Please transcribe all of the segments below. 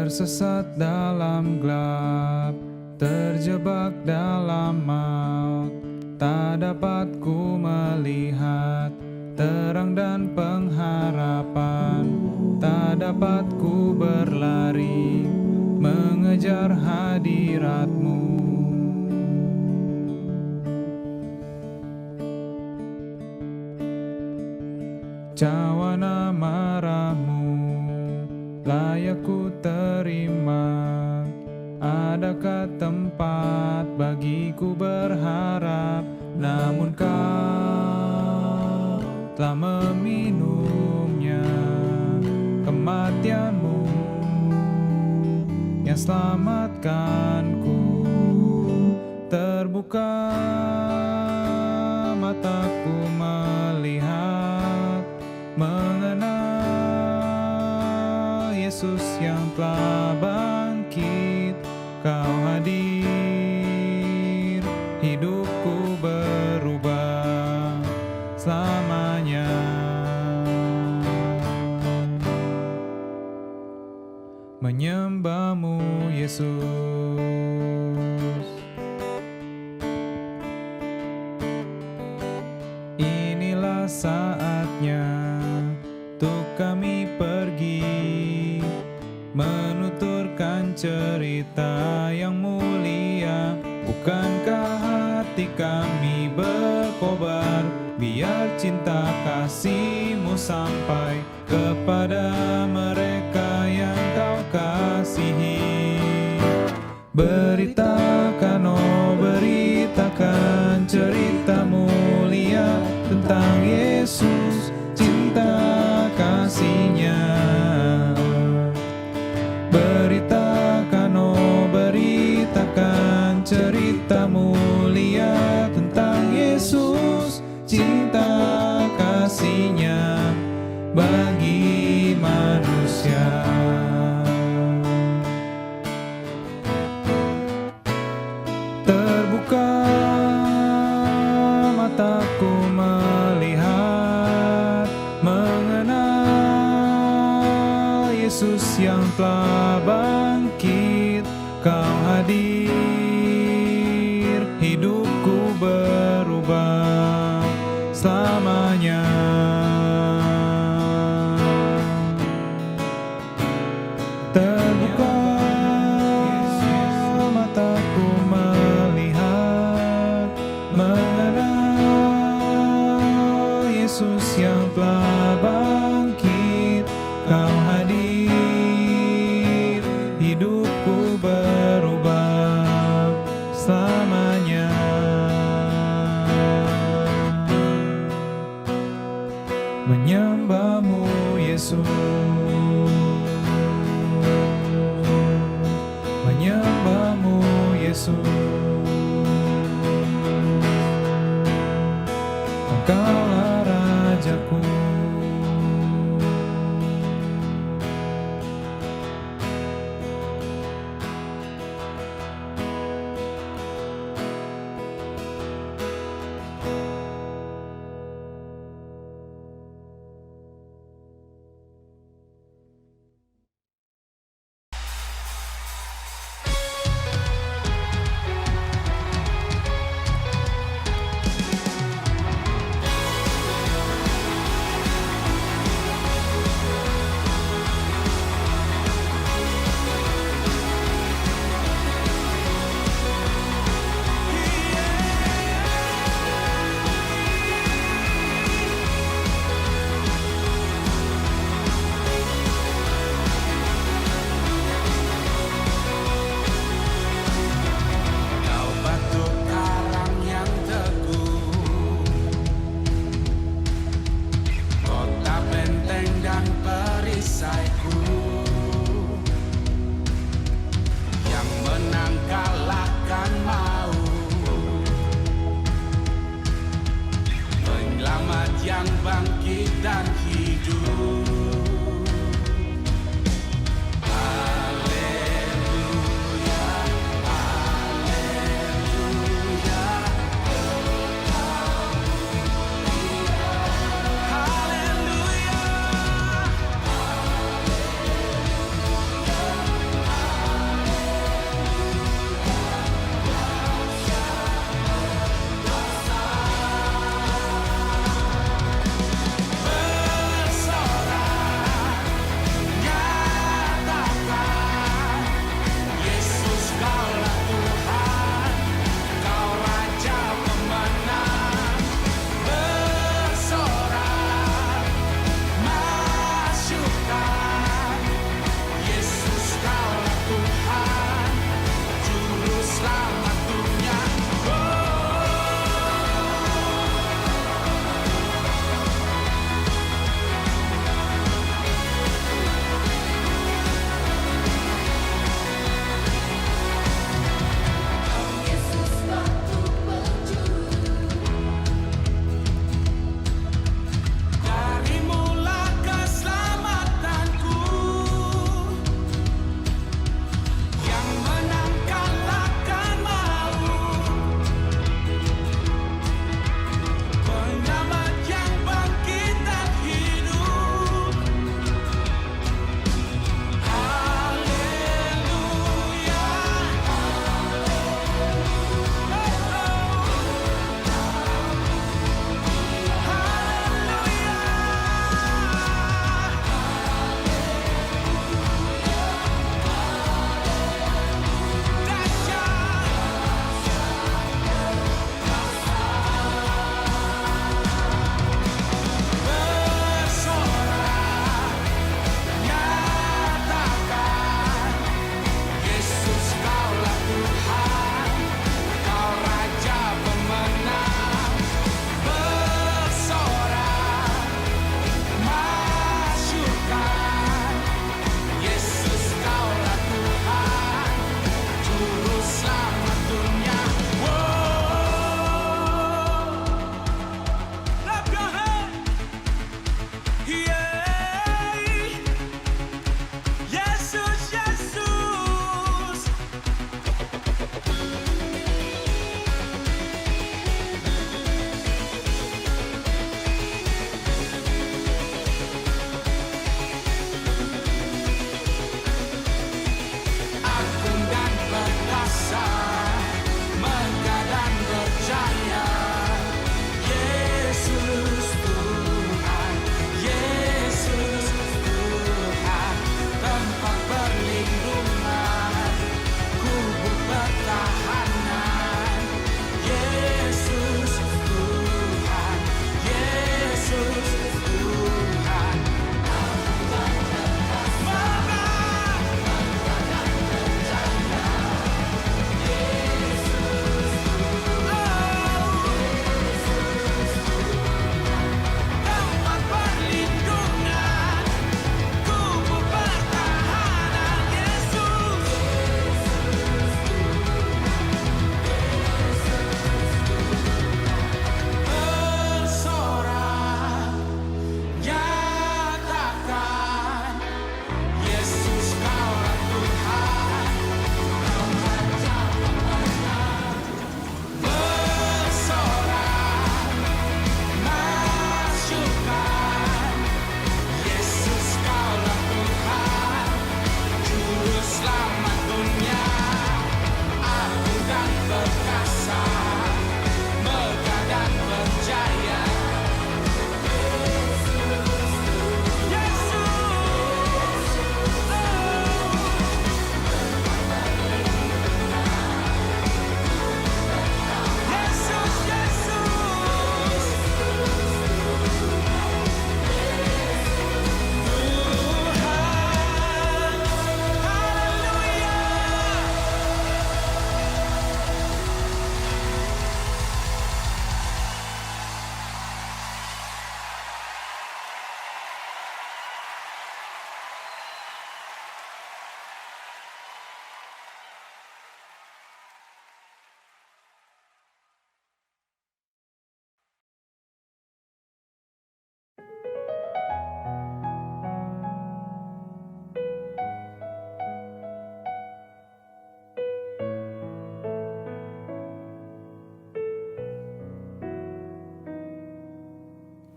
Tersesat dalam gelap, terjebak dalam maut, tak dapat ku melihat terang dan pengharapan, tak dapat ku berlari mengejar hadirat-Mu. Cawana marah-Mu layak ku terima. Adakah tempat bagiku berharap? Namun Kau telah meminumnya, kematian-Mu yang selamatkanku. Terbuka mataku melihat mengenal Yesus yang telah bangkit. Kau hadir, hidupku berubah selamanya. Menyembah-Mu Yesus. Inilah saatnya untuk kami pergi menuturkan cerita yang mulia. Bukankah hati kami berkobar, biar cinta kasih-Mu sampai kepada mereka yang Kau kasihi. Beritakan, oh beritakan cerita mulia tentang Yesus, cinta kasih-Nya. Beritakan, oh beritakan cerita mulia tentang Yesus, cinta kasih-Nya bagi manusia. Terbuka mataku melihat mengenal Yesus yang telah bangkit. Kau hadir, hidupku berubah selamanya. Terbuka mataku melihat mengenal Yesus yang telah bangkit. Kau hadir, hidupku berubah selamanya. Menyembah-Mu Yesus. Menyembah-Mu Yesus. Engkaulah Rajaku.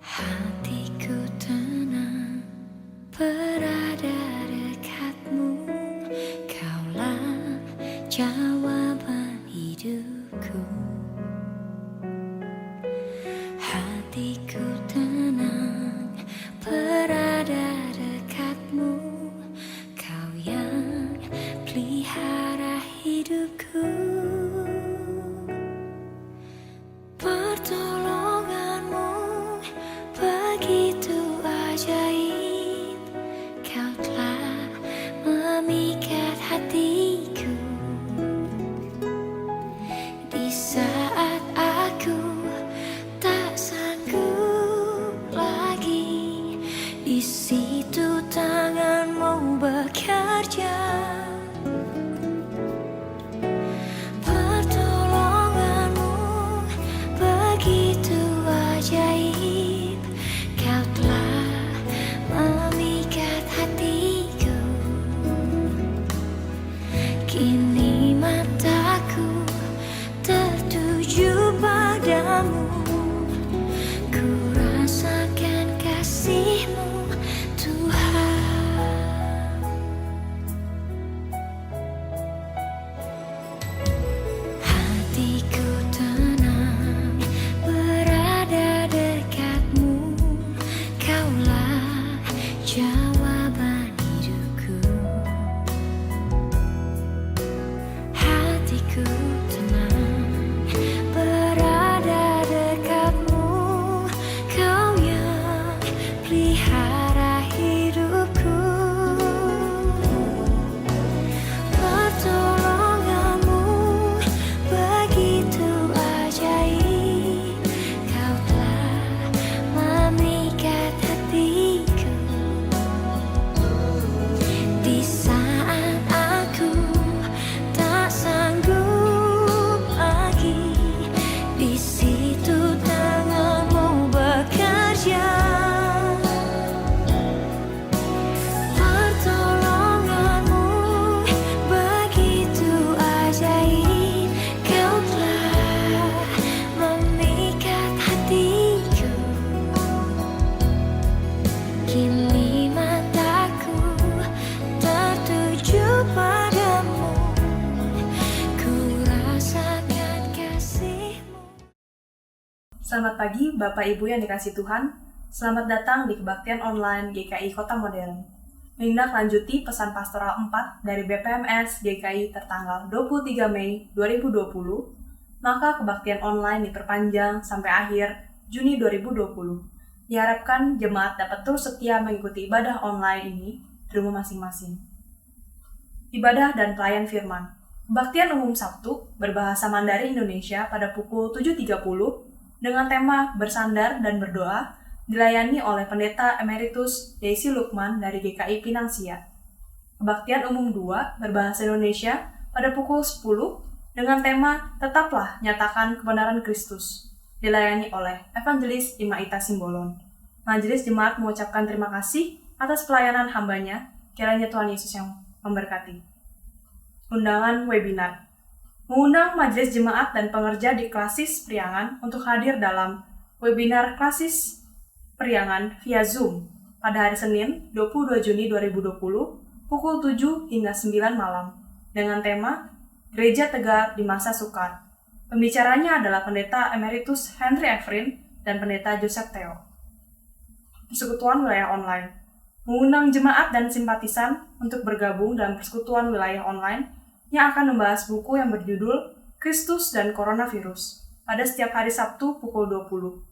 Hatiku tenang berada dekatmu, kaulah jawaban hidupku. Hatiku tenang berada dekatmu, kau yang pelihara hidupku. Pertolonganmu begitu ajaib, kau telah memikat hatiku. Di saat aku tak sanggup lagi, di situ tanganmu bekerja. Pertolonganmu begitu ajaib, kau telah memikat hatiku. Kini mataku tertuju padamu, ku rasakan kasih-Mu, Tuhan. Hatiku tenang berada dekatmu, kaulah jawaban hidupku. Hatiku tenang berada dekatmu, kau yang pelihara hidupku. Pertolonganmu begitu ajaib, kau telah memikat hatiku. Di saat aku tak sanggup lagi, di situ tanganmu bekerja. Pertolonganmu begitu ajaib, kau telah memikat hatiku. Kini mataku tertuju padamu, ku rasakan kasih-Mu. Selamat pagi Bapak Ibu yang dikasihi Tuhan. Selamat datang di kebaktian online GKI Kota Modern. Menindaklanjuti pesan pastoral 4 dari BPMS GKI tertanggal 23 Mei 2020, maka kebaktian online diperpanjang sampai akhir Juni 2020. Diharapkan jemaat dapat terus setia mengikuti ibadah online ini di rumah masing-masing. Ibadah dan pelayan firman. Kebaktian umum Sabtu berbahasa Mandarin Indonesia pada pukul 7.30 dengan tema bersandar dan berdoa dilayani oleh Pendeta Emeritus Daisy Lukman dari GKI Pinang Siak. Kebaktian umum 2 berbahasa Indonesia pada pukul 10 dengan tema Tetaplah Nyatakan Kebenaran Kristus dilayani oleh Evangelis Ima Ita Simbolon. Majelis Jemaat mengucapkan terima kasih atas pelayanan hambanya. Kiranya Tuhan Yesus yang memberkati. Undangan webinar. Mengundang Majelis Jemaat dan pengerja di Klasis Priangan untuk hadir dalam webinar Klasis Priangan via Zoom pada hari Senin 22 Juni 2020 pukul 7 hingga 9 malam dengan tema Gereja Tegar di Masa Sukar. Pembicaranya adalah Pendeta Emeritus Henry Efrin dan Pendeta Joseph Theo. Persekutuan Wilayah Online. Mengundang jemaat dan simpatisan untuk bergabung dalam Persekutuan Wilayah Online yang akan membahas buku yang berjudul Kristus dan Coronavirus pada setiap hari Sabtu pukul 20.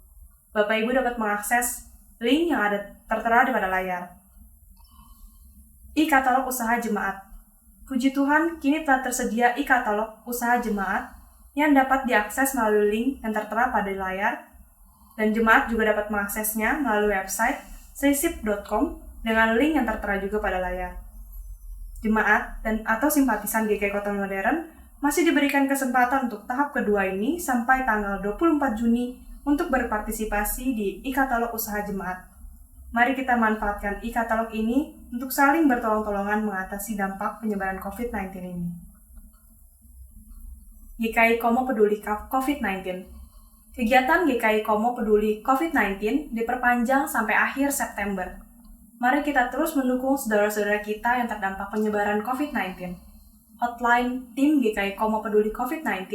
Bapak Ibu dapat mengakses link yang ada tertera di pada layar. E-katalog usaha jemaat. Puji Tuhan, kini telah tersedia e-katalog usaha jemaat yang dapat diakses melalui link yang tertera pada layar, dan jemaat juga dapat mengaksesnya melalui website seisip.com dengan link yang tertera juga pada layar. Jemaat dan atau simpatisan GKI Kota Modern masih diberikan kesempatan untuk tahap kedua ini sampai tanggal 24 Juni untuk berpartisipasi di e-katalog usaha jemaat. Mari kita manfaatkan e-katalog ini untuk saling bertolong-tolongan mengatasi dampak penyebaran COVID-19 ini. GKI Komo Peduli COVID-19. Kegiatan GKI Komo Peduli COVID-19 diperpanjang sampai akhir September. Mari kita terus mendukung saudara-saudara kita yang terdampak penyebaran COVID-19. Hotline tim GKI Komo Peduli COVID-19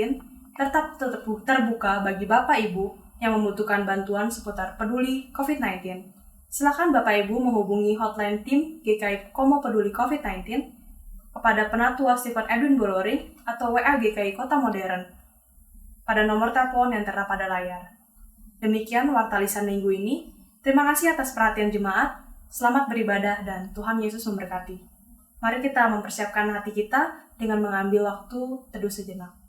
tetap terbuka bagi Bapak Ibu yang membutuhkan bantuan seputar peduli COVID-19. Silakan Bapak Ibu menghubungi hotline tim GKI Komo Peduli COVID-19 kepada Penatua Stephen Edwin Bolori atau WA GKI Kota Modern pada nomor telepon yang tertera pada layar. Demikian warta lisan minggu ini. Terima kasih atas perhatian jemaat. Selamat beribadah dan Tuhan Yesus memberkati. Mari kita mempersiapkan hati kita dengan mengambil waktu teduh sejenak.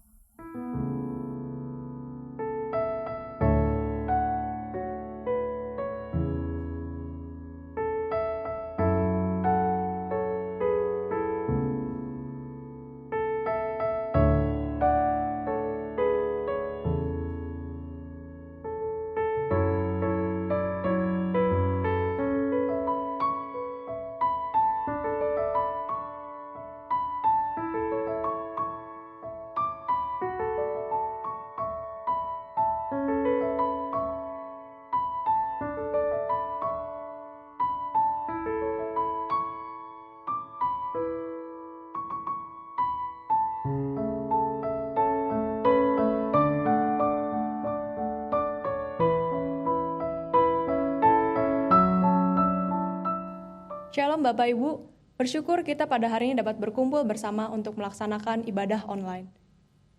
Shalom Bapak Ibu, bersyukur kita pada hari ini dapat berkumpul bersama untuk melaksanakan ibadah online.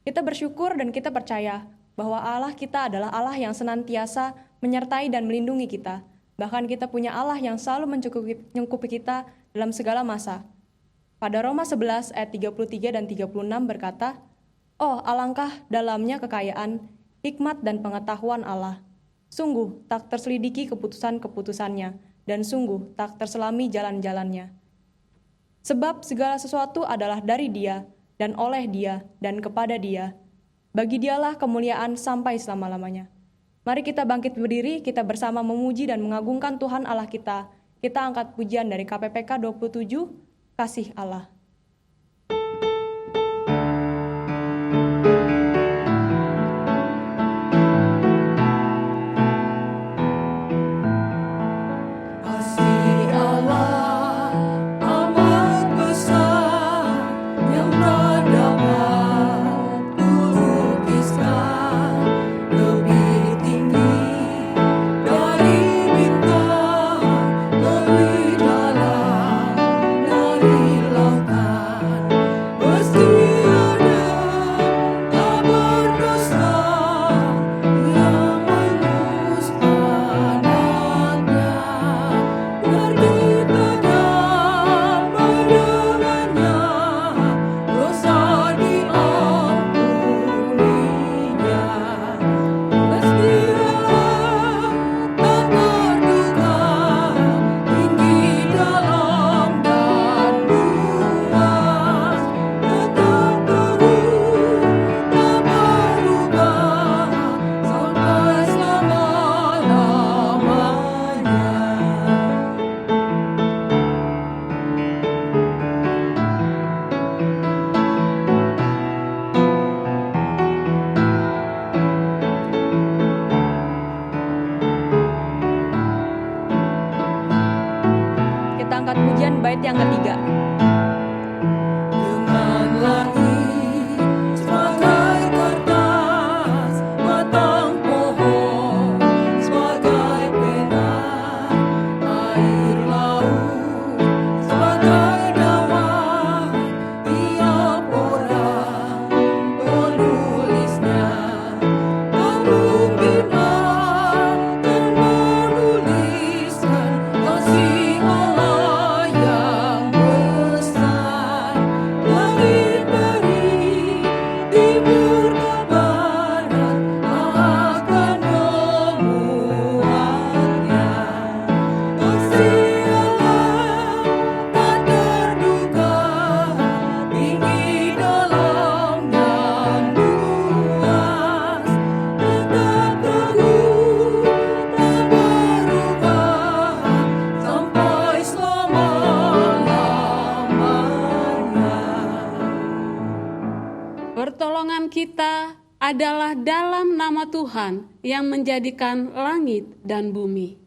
Kita bersyukur dan kita percaya bahwa Allah kita adalah Allah yang senantiasa menyertai dan melindungi kita. Bahkan kita punya Allah yang selalu menyangkupi kita dalam segala masa. Pada Roma 11 ayat 33 dan 36 berkata, "Oh, alangkah dalamnya kekayaan, hikmat dan pengetahuan Allah. Sungguh tak terselidiki keputusan-keputusannya, dan sungguh tak terselami jalan-jalannya. Sebab segala sesuatu adalah dari Dia, dan oleh Dia, dan kepada Dia. Bagi Dialah kemuliaan sampai selama-lamanya." Mari kita bangkit berdiri, kita bersama memuji dan mengagungkan Tuhan Allah kita. Kita angkat pujian dari KPPK 27, Kasih Allah. Bait yang ketiga. Dengan langit sebagai kertas, batang pohon sebagai pena, air laut sebagai dawan, tiap orang penulisnya memungkinkan dan menuliskan kasih Allah yang adalah dalam nama Tuhan yang menjadikan langit dan bumi.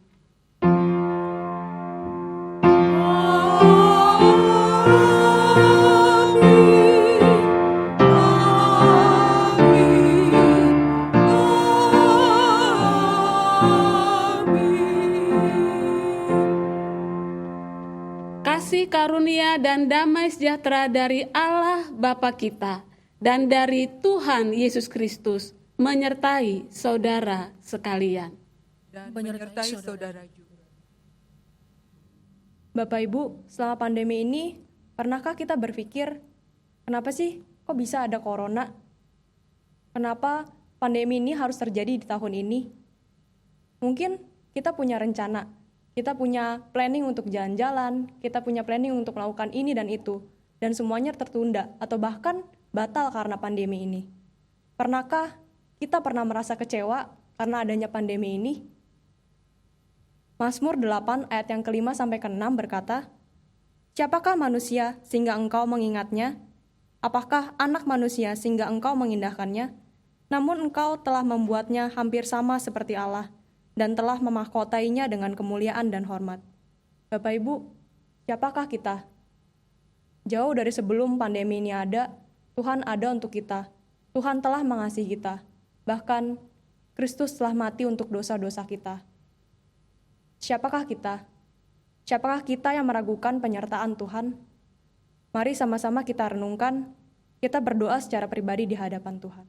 Kasih karunia dan damai sejahtera dari Allah Bapa kita dan dari Tuhan Yesus Kristus menyertai saudara sekalian. Dan menyertai saudara juga. Bapak Ibu, selama pandemi ini, pernahkah kita berpikir, kenapa sih kok bisa ada corona? Kenapa pandemi ini harus terjadi di tahun ini? Mungkin kita punya rencana, kita punya planning untuk jalan-jalan, kita punya planning untuk melakukan ini dan itu, dan semuanya tertunda atau bahkan batal karena pandemi ini. Pernahkah kita pernah merasa kecewa karena adanya pandemi ini? Mazmur 8 ayat yang ke-5 sampai ke-6 berkata, "Siapakah manusia sehingga engkau mengingatnya? Apakah anak manusia sehingga engkau mengindahkannya? Namun engkau telah membuatnya hampir sama seperti Allah dan telah memahkotainya dengan kemuliaan dan hormat." Bapak Ibu, siapakah kita? Jauh dari sebelum pandemi ini ada, Tuhan ada untuk kita. Tuhan telah mengasihi kita. Bahkan, Kristus telah mati untuk dosa-dosa kita. Siapakah kita? Siapakah kita yang meragukan penyertaan Tuhan? Mari sama-sama kita renungkan, kita berdoa secara pribadi di hadapan Tuhan.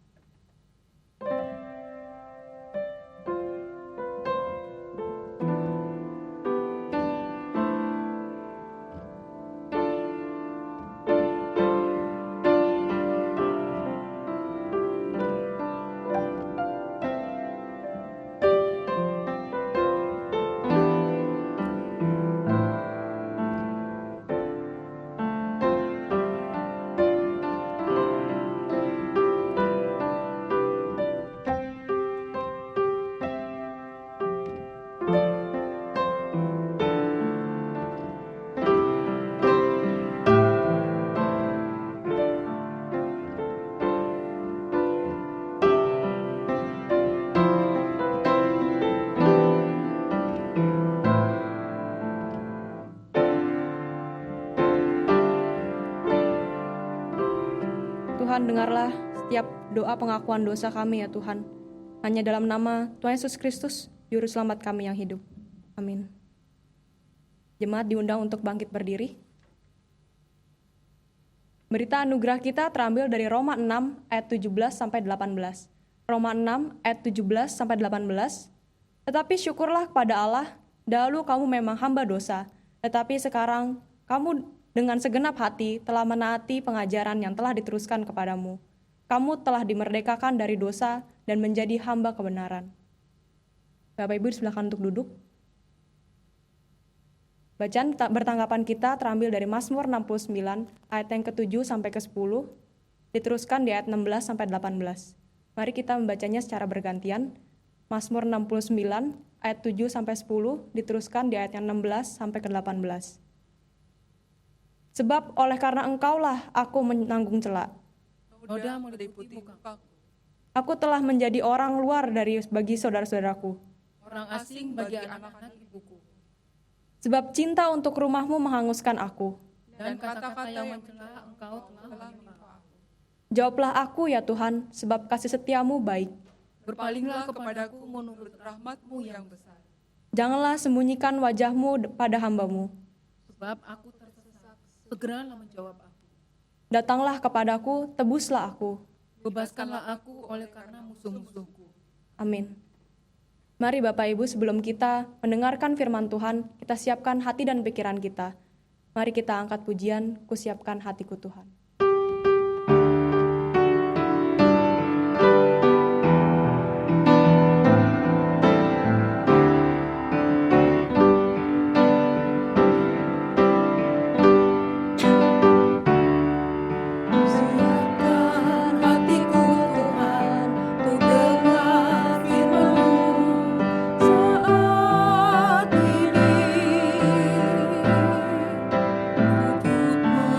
Tuhan, dengarlah setiap doa pengakuan dosa kami ya Tuhan. Hanya dalam nama Tuhan Yesus Kristus, Juru Selamat kami yang hidup. Amin. Jemaat diundang untuk bangkit berdiri. Berita anugerah kita terambil dari Roma 6 ayat 17 sampai 18. Roma 6 ayat 17 sampai 18. Tetapi syukurlah kepada Allah, dahulu kamu memang hamba dosa, tetapi sekarang kamu dengan segenap hati telah menaati pengajaran yang telah diteruskan kepadamu. Kamu telah dimerdekakan dari dosa dan menjadi hamba kebenaran. Bapak Ibu silakan untuk duduk. Bacaan bertanggapan kita terambil dari Mazmur 69 ayat yang ke-7 sampai ke-10, diteruskan di ayat 16 sampai 18. Mari kita membacanya secara bergantian. Mazmur 69 ayat 7 sampai 10, diteruskan di ayat yang 16 sampai ke-18. Sebab oleh karena engkaulah aku menanggung celak. Noda meliputi mukaku. Aku telah menjadi orang luar bagi saudara-saudaraku. Orang asing bagi anak-anak ibuku. Sebab cinta untuk rumahmu menghanguskan aku. Dan kata-kata yang mencela engkau telah menimpa aku. Jawablah aku ya Tuhan, sebab kasih setiamu baik. Berpalinglah kepadaku menurut rahmat-Mu yang besar. Janganlah sembunyikan wajahmu pada hambamu. Sebab aku tersesat, segeralah menjawab aku. Datanglah kepadaku, tebuslah aku. Bebaskanlah aku oleh karena musuh-musuhku. Amin. Mari Bapak Ibu, sebelum kita mendengarkan firman Tuhan, kita siapkan hati dan pikiran kita. Mari kita angkat pujian, kusiapkan hatiku Tuhan.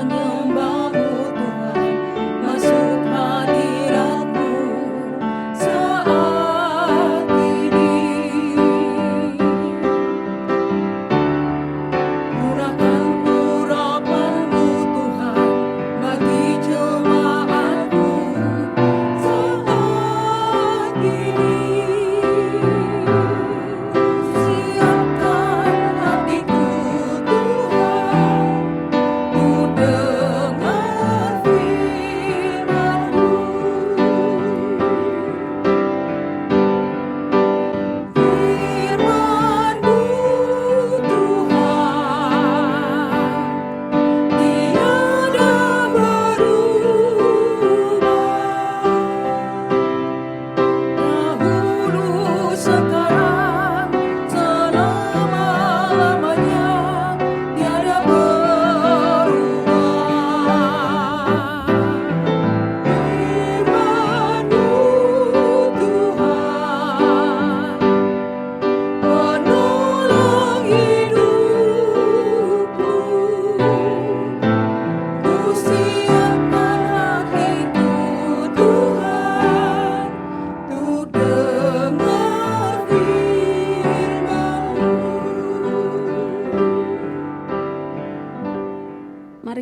Menyembahmu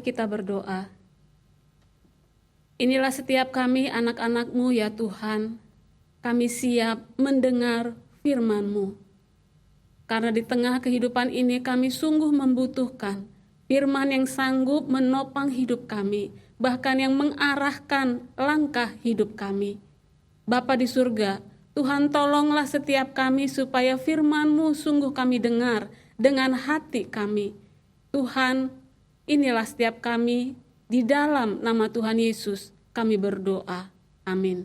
kita berdoa. Inilah setiap kami anak-anak-Mu ya Tuhan, kami siap mendengar firman-Mu. Karena di tengah kehidupan ini kami sungguh membutuhkan firman yang sanggup menopang hidup kami, bahkan yang mengarahkan langkah hidup kami. Bapa di surga, Tuhan tolonglah setiap kami supaya firman-Mu sungguh kami dengar dengan hati kami. Tuhan, inilah setiap kami, di dalam nama Tuhan Yesus kami berdoa. Amin.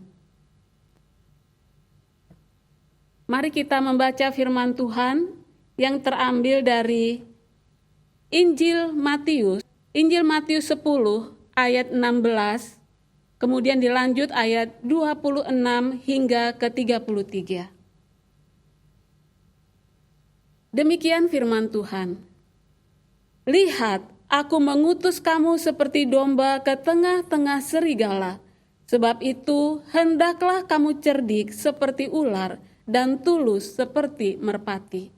Mari kita membaca firman Tuhan yang terambil dari Injil Matius 10 ayat 16, kemudian dilanjut ayat 26 hingga ke 33. Demikian firman Tuhan. Lihat, aku mengutus kamu seperti domba ke tengah-tengah serigala. Sebab itu, hendaklah kamu cerdik seperti ular dan tulus seperti merpati.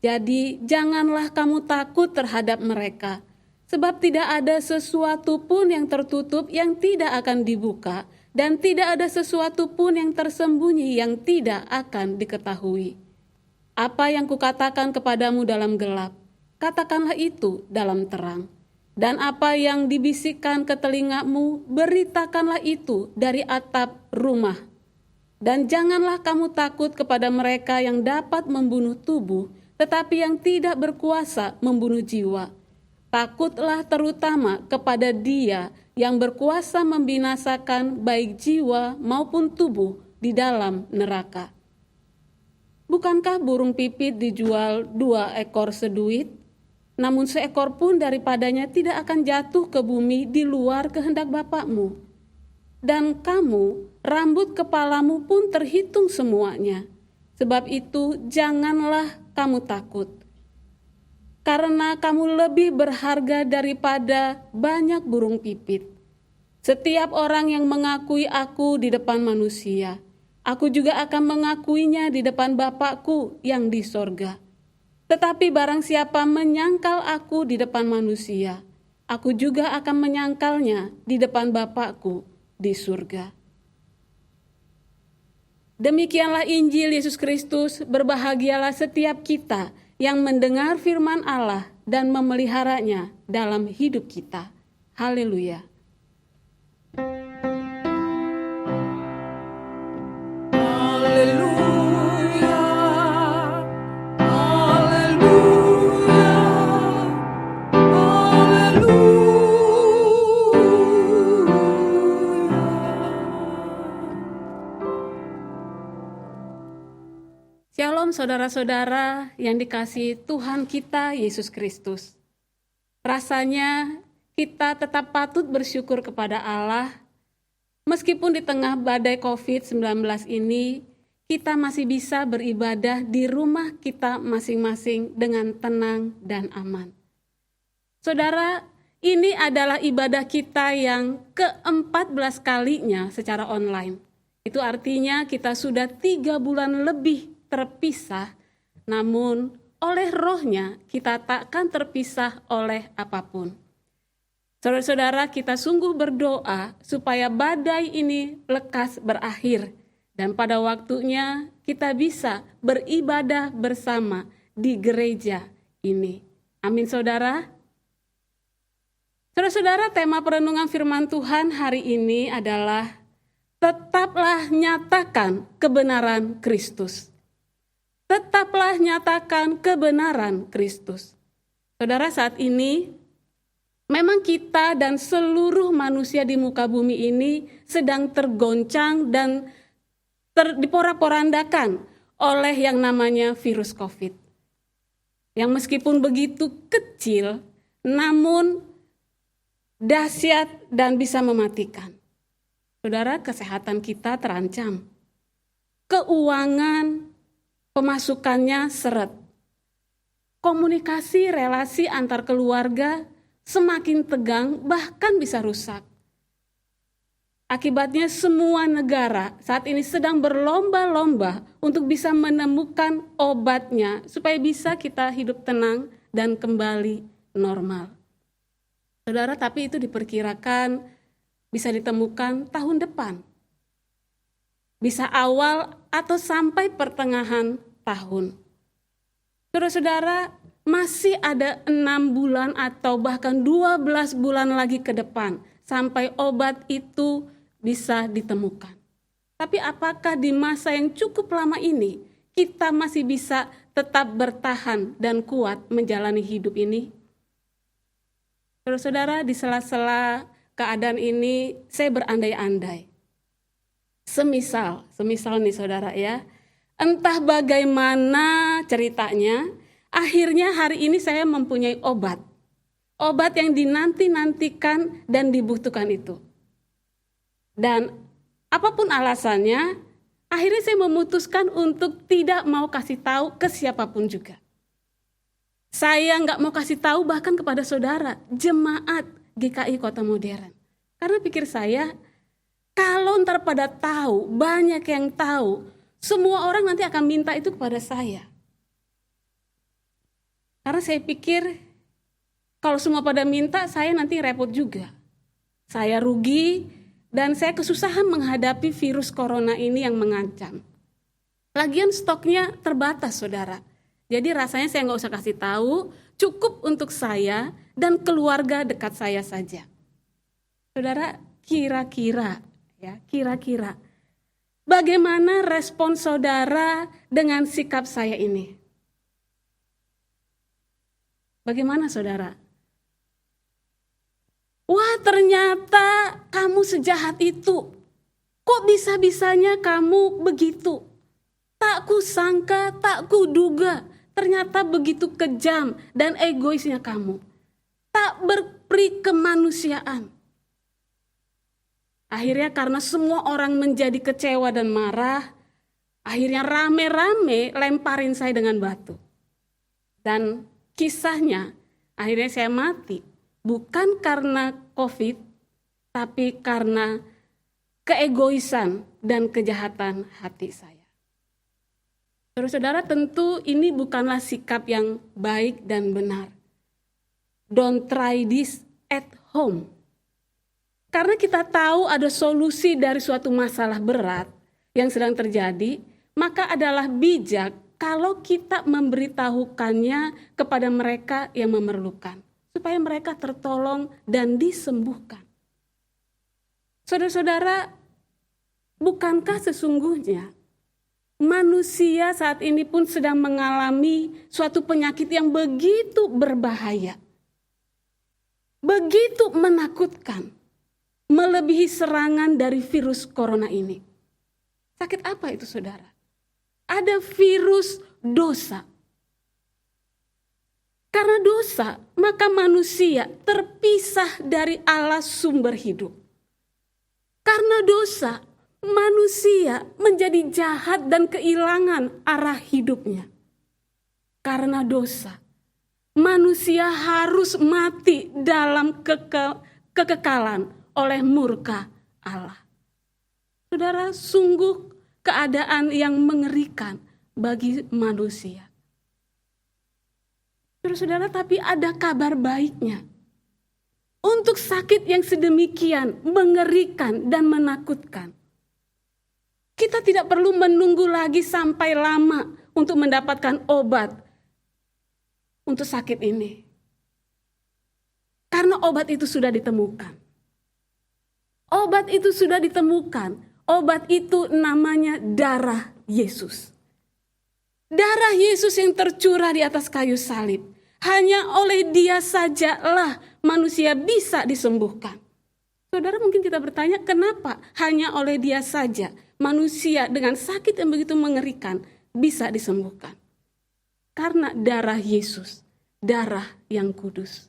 Jadi, janganlah kamu takut terhadap mereka, sebab tidak ada sesuatu pun yang tertutup yang tidak akan dibuka, dan tidak ada sesuatu pun yang tersembunyi yang tidak akan diketahui. Apa yang kukatakan kepadamu dalam gelap, katakanlah itu dalam terang. Dan apa yang dibisikkan ke telingamu, beritakanlah itu dari atap rumah. Dan janganlah kamu takut kepada mereka yang dapat membunuh tubuh, tetapi yang tidak berkuasa membunuh jiwa. Takutlah terutama kepada Dia yang berkuasa membinasakan baik jiwa maupun tubuh di dalam neraka. Bukankah burung pipit dijual 2 ekor seduit? Namun seekor pun daripadanya tidak akan jatuh ke bumi di luar kehendak Bapakmu. Dan kamu, rambut kepalamu pun terhitung semuanya. Sebab itu janganlah kamu takut. Karena kamu lebih berharga daripada banyak burung pipit. Setiap orang yang mengakui aku di depan manusia, aku juga akan mengakuinya di depan Bapakku yang di sorga. Tetapi barang siapa menyangkal aku di depan manusia, aku juga akan menyangkalnya di depan Bapakku di surga. Demikianlah Injil Yesus Kristus. Berbahagialah setiap kita yang mendengar firman Allah dan memeliharanya dalam hidup kita. Haleluya. Shalom saudara-saudara yang dikasihi Tuhan kita Yesus Kristus. Rasanya kita tetap patut bersyukur kepada Allah. Meskipun di tengah badai COVID-19 ini, kita masih bisa beribadah di rumah kita masing-masing dengan tenang dan aman. Saudara, ini adalah ibadah kita yang ke-14 kalinya secara online. Itu artinya kita sudah 3 bulan lebih terpisah, namun oleh Roh-Nya kita takkan terpisah oleh apapun. Saudara-saudara, kita sungguh berdoa supaya badai ini lekas berakhir dan pada waktunya kita bisa beribadah bersama di gereja ini. Amin saudara. Saudara-saudara, tema perenungan firman Tuhan hari ini adalah tetaplah nyatakan kebenaran Kristus. Tetaplah nyatakan kebenaran Kristus. Saudara, saat ini memang kita dan seluruh manusia di muka bumi ini sedang tergoncang dan diporak-porandakan oleh yang namanya virus COVID. Yang meskipun begitu kecil, namun dahsyat dan bisa mematikan. Saudara, kesehatan kita terancam. Keuangan, pemasukannya seret. Komunikasi relasi antar keluarga semakin tegang, bahkan bisa rusak. Akibatnya semua negara saat ini sedang berlomba-lomba untuk bisa menemukan obatnya supaya bisa kita hidup tenang dan kembali normal. Saudara, tapi itu diperkirakan bisa ditemukan tahun depan. Bisa awal atau sampai pertengahan tahun. Saudara-saudara, masih ada 6 bulan atau bahkan 12 bulan lagi ke depan sampai obat itu bisa ditemukan. Tapi apakah di masa yang cukup lama ini kita masih bisa tetap bertahan dan kuat menjalani hidup ini? Saudara-saudara, di sela-sela keadaan ini saya berandai-andai. Semisal nih saudara ya, entah bagaimana ceritanya, akhirnya hari ini saya mempunyai obat. Obat yang dinanti-nantikan dan dibutuhkan itu. Dan apapun alasannya, akhirnya saya memutuskan untuk tidak mau kasih tahu ke siapapun juga. Saya nggak mau kasih tahu bahkan kepada saudara, jemaat GKI Kota Modern. Karena pikir saya, kalau ntar pada tahu, banyak yang tahu, semua orang nanti akan minta itu kepada saya. Karena saya pikir, kalau semua pada minta, saya nanti repot juga. Saya rugi, dan saya kesusahan menghadapi virus corona ini yang mengancam. Lagian stoknya terbatas, saudara. Jadi rasanya saya nggak usah kasih tahu, cukup untuk saya dan keluarga dekat saya saja. Saudara, kira-kira bagaimana respon saudara dengan sikap saya ini? Bagaimana saudara? Wah, ternyata kamu sejahat itu. Kok bisa-bisanya kamu begitu? Tak kusangka, tak kuduga, ternyata begitu kejam dan egoisnya kamu. Tak berperi kemanusiaan. Akhirnya karena semua orang menjadi kecewa dan marah, akhirnya rame-rame lemparin saya dengan batu. Dan kisahnya, akhirnya saya mati. Bukan karena COVID, tapi karena keegoisan dan kejahatan hati saya. Saudara-saudara, tentu ini bukanlah sikap yang baik dan benar. Don't try this at home. Karena kita tahu ada solusi dari suatu masalah berat yang sedang terjadi, maka adalah bijak kalau kita memberitahukannya kepada mereka yang memerlukan, supaya mereka tertolong dan disembuhkan. Saudara-saudara, bukankah sesungguhnya manusia saat ini pun sedang mengalami suatu penyakit yang begitu berbahaya, begitu menakutkan, melebihi serangan dari virus corona ini. Sakit apa itu, saudara? Ada virus dosa. Karena dosa, maka manusia terpisah dari Allah sumber hidup. Karena dosa, manusia menjadi jahat dan kehilangan arah hidupnya. Karena dosa, manusia harus mati dalam kekekalan oleh murka Allah. Saudara, sungguh keadaan yang mengerikan bagi manusia. Saudara, tapi ada kabar baiknya. Untuk sakit yang sedemikian mengerikan dan menakutkan, kita tidak perlu menunggu lagi sampai lama untuk mendapatkan obat untuk sakit ini. Karena obat itu sudah ditemukan. Obat itu sudah ditemukan. Obat itu namanya darah Yesus. Darah Yesus yang tercurah di atas kayu salib. Hanya oleh Dia sajalah manusia bisa disembuhkan. Saudara, mungkin kita bertanya, kenapa hanya oleh Dia saja manusia dengan sakit yang begitu mengerikan bisa disembuhkan? Karena darah Yesus, darah yang kudus.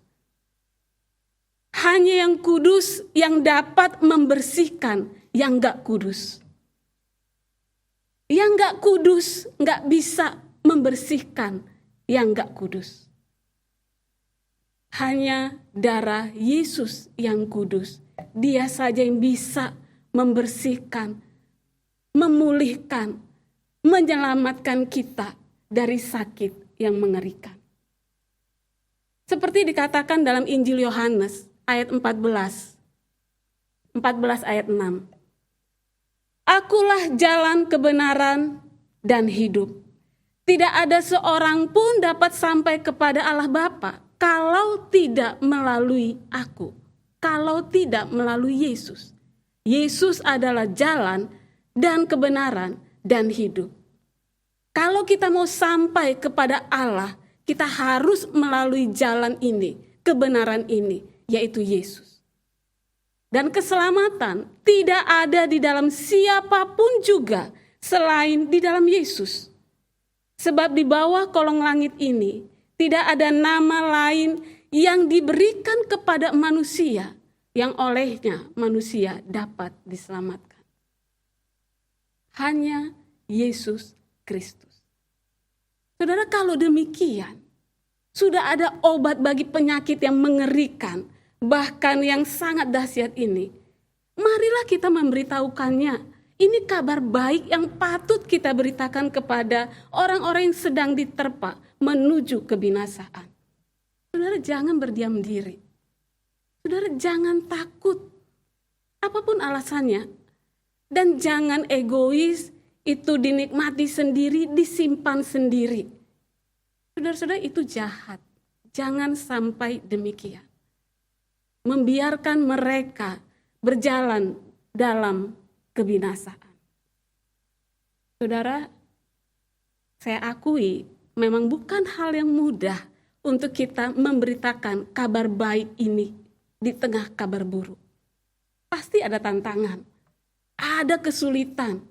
Hanya yang kudus yang dapat membersihkan yang gak kudus. Yang gak kudus gak bisa membersihkan yang gak kudus. Hanya darah Yesus yang kudus. Dia saja yang bisa membersihkan, memulihkan, menyelamatkan kita dari sakit yang mengerikan. Seperti dikatakan dalam Injil Yohanes, ayat 14 ayat 6. Akulah jalan kebenaran dan hidup. Tidak ada seorang pun dapat sampai kepada Allah Bapa kalau tidak melalui aku, kalau tidak melalui Yesus. Yesus adalah jalan dan kebenaran dan hidup. Kalau kita mau sampai kepada Allah, kita harus melalui jalan ini, kebenaran ini, yaitu Yesus. Dan keselamatan tidak ada di dalam siapapun juga selain di dalam Yesus. Sebab di bawah kolong langit ini tidak ada nama lain yang diberikan kepada manusia yang olehnya manusia dapat diselamatkan. Hanya Yesus Kristus. Saudara, kalau demikian, sudah ada obat bagi penyakit yang mengerikan, bahkan yang sangat dahsyat ini. Marilah kita memberitahukannya. Ini kabar baik yang patut kita beritakan kepada orang-orang yang sedang diterpa menuju kebinasaan. Saudara, jangan berdiam diri. Saudara, jangan takut. Apapun alasannya. Dan jangan egois, itu dinikmati sendiri, disimpan sendiri. Saudara-saudara, itu jahat. Jangan sampai demikian. Membiarkan mereka berjalan dalam kebinasaan. Saudara, saya akui memang bukan hal yang mudah untuk kita memberitakan kabar baik ini di tengah kabar buruk. Pasti ada tantangan, ada kesulitan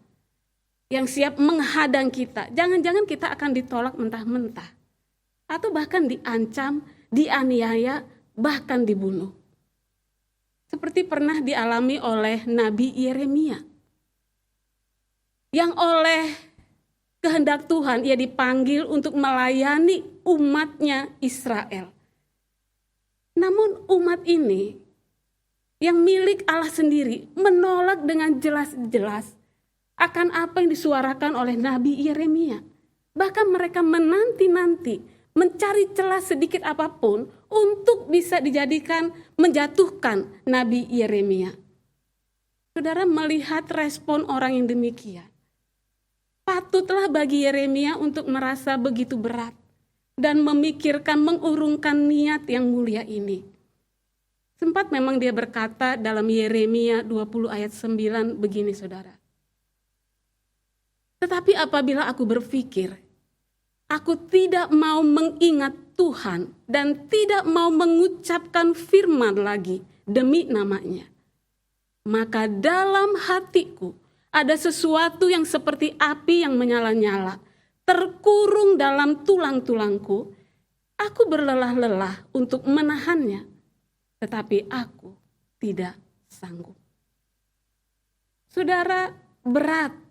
yang siap menghadang kita. Jangan-jangan kita akan ditolak mentah-mentah. Atau bahkan diancam, dianiaya, bahkan dibunuh. Seperti pernah dialami oleh Nabi Yeremia. Yang oleh kehendak Tuhan ia dipanggil untuk melayani umatnya Israel. Namun umat ini yang milik Allah sendiri menolak dengan jelas-jelas akan apa yang disuarakan oleh Nabi Yeremia. Bahkan mereka menanti-nanti, mencari celah sedikit apapun untuk bisa dijadikan menjatuhkan Nabi Yeremia. Saudara, melihat respon orang yang demikian, patutlah bagi Yeremia untuk merasa begitu berat dan memikirkan mengurungkan niat yang mulia ini. Sempat memang dia berkata dalam Yeremia 20 ayat 9 begini, saudara. Tetapi apabila aku berpikir, aku tidak mau mengingat Tuhan dan tidak mau mengucapkan firman lagi demi namanya, maka dalam hatiku ada sesuatu yang seperti api yang menyala-nyala, terkurung dalam tulang-tulangku. Aku berlelah-lelah untuk menahannya, tetapi aku tidak sanggup. Saudara, berat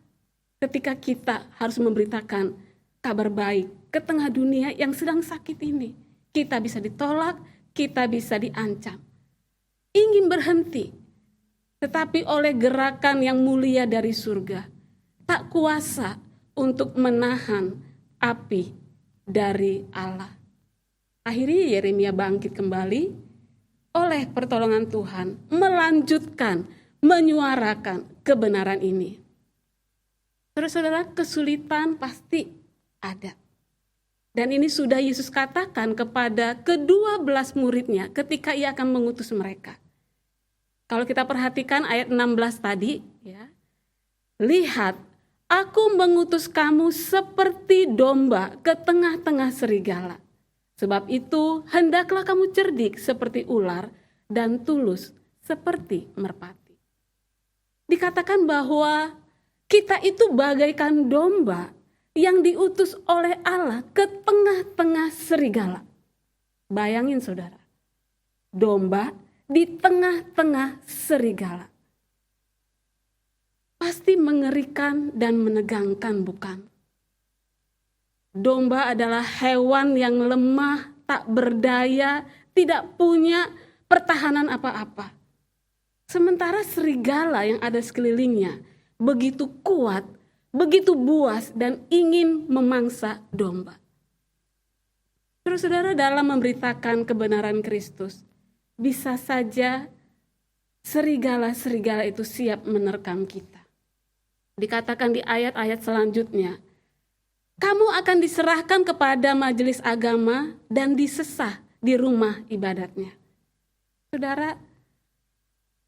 ketika kita harus memberitakan kabar baik ke tengah dunia yang sedang sakit ini. Kita bisa ditolak, kita bisa diancam. Ingin berhenti, tetapi oleh gerakan yang mulia dari surga, tak kuasa untuk menahan api dari Allah. Akhirnya Yeremia bangkit kembali oleh pertolongan Tuhan, melanjutkan, menyuarakan kebenaran ini. Saudara-saudara, kesulitan pasti ada. Dan ini sudah Yesus katakan kepada ke-12 muridnya ketika ia akan mengutus mereka. Kalau kita perhatikan ayat 16 tadi, ya. Lihat, aku mengutus kamu seperti domba ke tengah-tengah serigala. Sebab itu, hendaklah kamu cerdik seperti ular dan tulus seperti merpati. Dikatakan bahwa kita itu bagaikan domba yang diutus oleh Allah ke tengah-tengah serigala. Bayangin saudara, domba di tengah-tengah serigala. Pasti mengerikan dan menegangkan, bukan? Domba adalah hewan yang lemah, tak berdaya, tidak punya pertahanan apa-apa. Sementara serigala yang ada sekelilingnya begitu kuat, begitu buas dan ingin memangsa domba. Saudara-saudara, dalam memberitakan kebenaran Kristus, bisa saja serigala-serigala itu siap menerkam kita. Dikatakan di ayat-ayat selanjutnya, kamu akan diserahkan kepada majelis agama dan disesah di rumah ibadatnya. Saudara,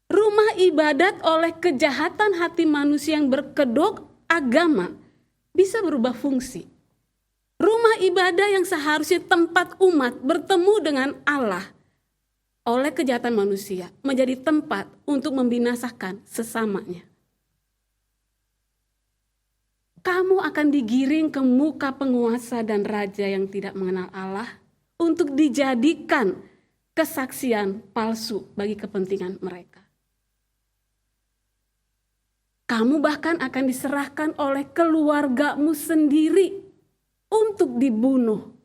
rumah ibadat oleh kejahatan hati manusia yang berkedok agama bisa berubah fungsi. Rumah ibadah yang seharusnya tempat umat bertemu dengan Allah oleh kejahatan manusia menjadi tempat untuk membinasakan sesamanya. Kamu akan digiring ke muka penguasa dan raja yang tidak mengenal Allah untuk dijadikan kesaksian palsu bagi kepentingan mereka. Kamu bahkan akan diserahkan oleh keluargamu sendiri untuk dibunuh.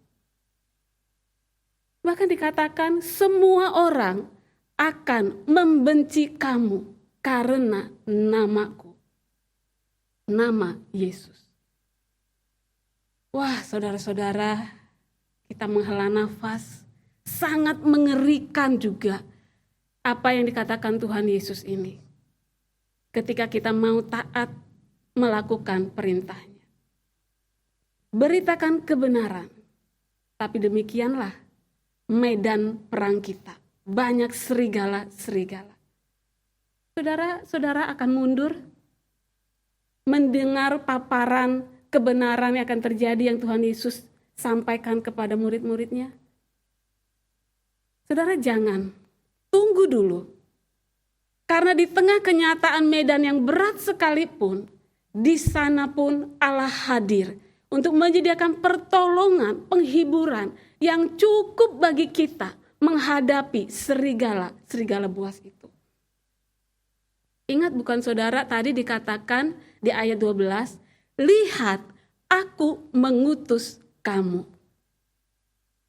Bahkan dikatakan semua orang akan membenci kamu karena namaku. Nama Yesus. Wah, saudara-saudara, kita menghela nafas. Sangat mengerikan juga apa yang dikatakan Tuhan Yesus ini. Ketika kita mau taat melakukan perintahnya. Beritakan kebenaran, tapi demikianlah medan perang kita. Banyak serigala-serigala. Saudara-saudara akan mundur mendengar paparan kebenaran yang akan terjadi yang Tuhan Yesus sampaikan kepada murid-muridnya. Saudara jangan, tunggu dulu. Karena di tengah kenyataan medan yang berat sekalipun, di sana pun Allah hadir untuk menyediakan pertolongan, penghiburan yang cukup bagi kita menghadapi serigala buas itu. Ingat bukan saudara, tadi dikatakan di ayat 12, lihat aku mengutus kamu.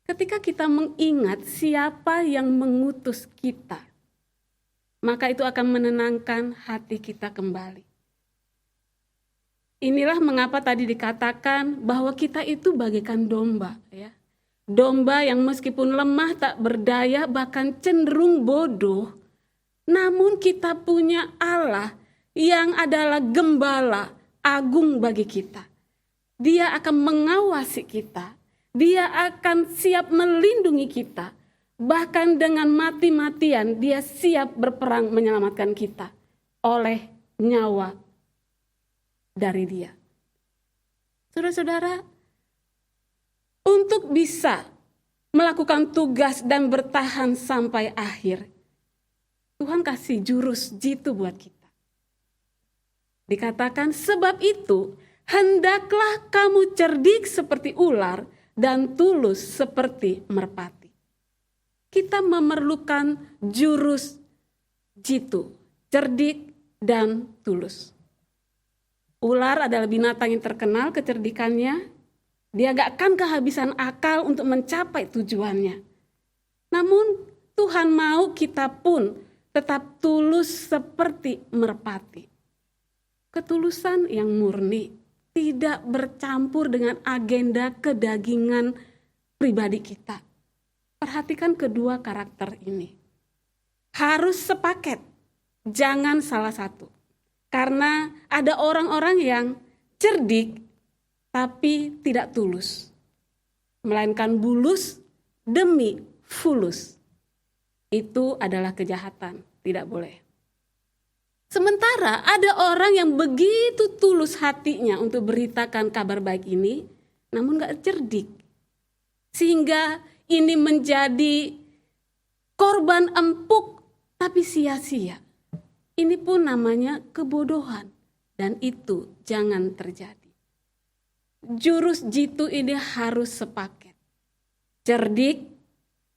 Ketika kita mengingat siapa yang mengutus kita, maka itu akan menenangkan hati kita kembali. Inilah mengapa tadi dikatakan bahwa kita itu bagaikan domba, ya. Domba yang meskipun lemah tak berdaya bahkan cenderung bodoh, namun kita punya Allah yang adalah gembala agung bagi kita. Dia akan mengawasi kita, dia akan siap melindungi kita, bahkan dengan mati-matian dia siap berperang menyelamatkan kita oleh nyawa dari dia. Saudara-saudara, untuk bisa melakukan tugas dan bertahan sampai akhir, Tuhan kasih jurus jitu buat kita. Dikatakan sebab itu, hendaklah kamu cerdik seperti ular dan tulus seperti merpati. Kita memerlukan jurus jitu, cerdik dan tulus. Ular adalah binatang yang terkenal kecerdikannya. Dia gak akan kehabisan akal untuk mencapai tujuannya. Namun Tuhan mau kita pun tetap tulus seperti merpati. Ketulusan yang murni, tidak bercampur dengan agenda kedagingan pribadi kita. Perhatikan kedua karakter ini. Harus sepaket, jangan salah satu. Karena ada orang-orang yang cerdik tapi tidak tulus. Melainkan bulus demi fulus. Itu adalah kejahatan, tidak boleh. Sementara ada orang yang begitu tulus hatinya untuk beritakan kabar baik ini, namun gak cerdik. Sehingga ini menjadi korban empuk tapi sia-sia. Ini pun namanya kebodohan dan itu jangan terjadi. Jurus jitu ini harus sepaket. Cerdik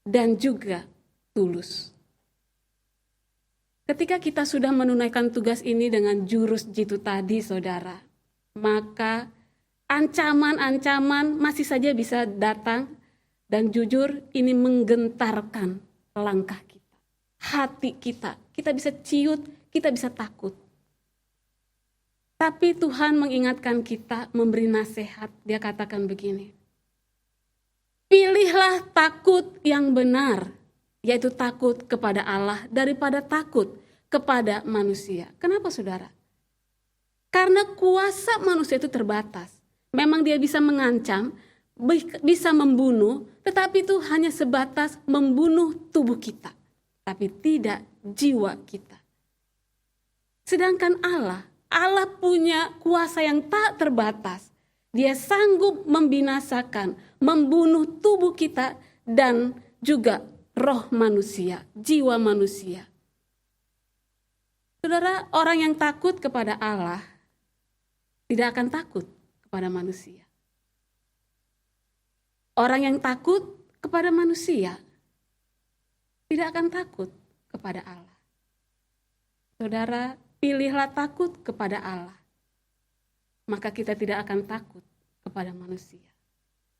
dan juga tulus. Ketika kita sudah menunaikan tugas ini dengan jurus jitu tadi, saudara, maka ancaman-ancaman masih saja bisa datang dan jujur ini menggentarkan langkah kita, hati kita. Kita bisa ciut, kita bisa takut. Tapi Tuhan mengingatkan kita, memberi nasihat. Dia katakan begini, pilihlah takut yang benar, yaitu takut kepada Allah daripada takut kepada manusia. Kenapa saudara? Karena kuasa manusia itu terbatas. Memang dia bisa mengancam, bisa membunuh, tetapi itu hanya sebatas membunuh tubuh kita, tapi tidak jiwa kita. Sedangkan Allah punya kuasa yang tak terbatas. Dia sanggup membinasakan, membunuh tubuh kita dan juga roh manusia, jiwa manusia. Saudara, orang yang takut kepada Allah tidak akan takut kepada manusia. Orang yang takut kepada manusia tidak akan takut kepada Allah. Saudara, pilihlah takut kepada Allah. Maka kita tidak akan takut kepada manusia.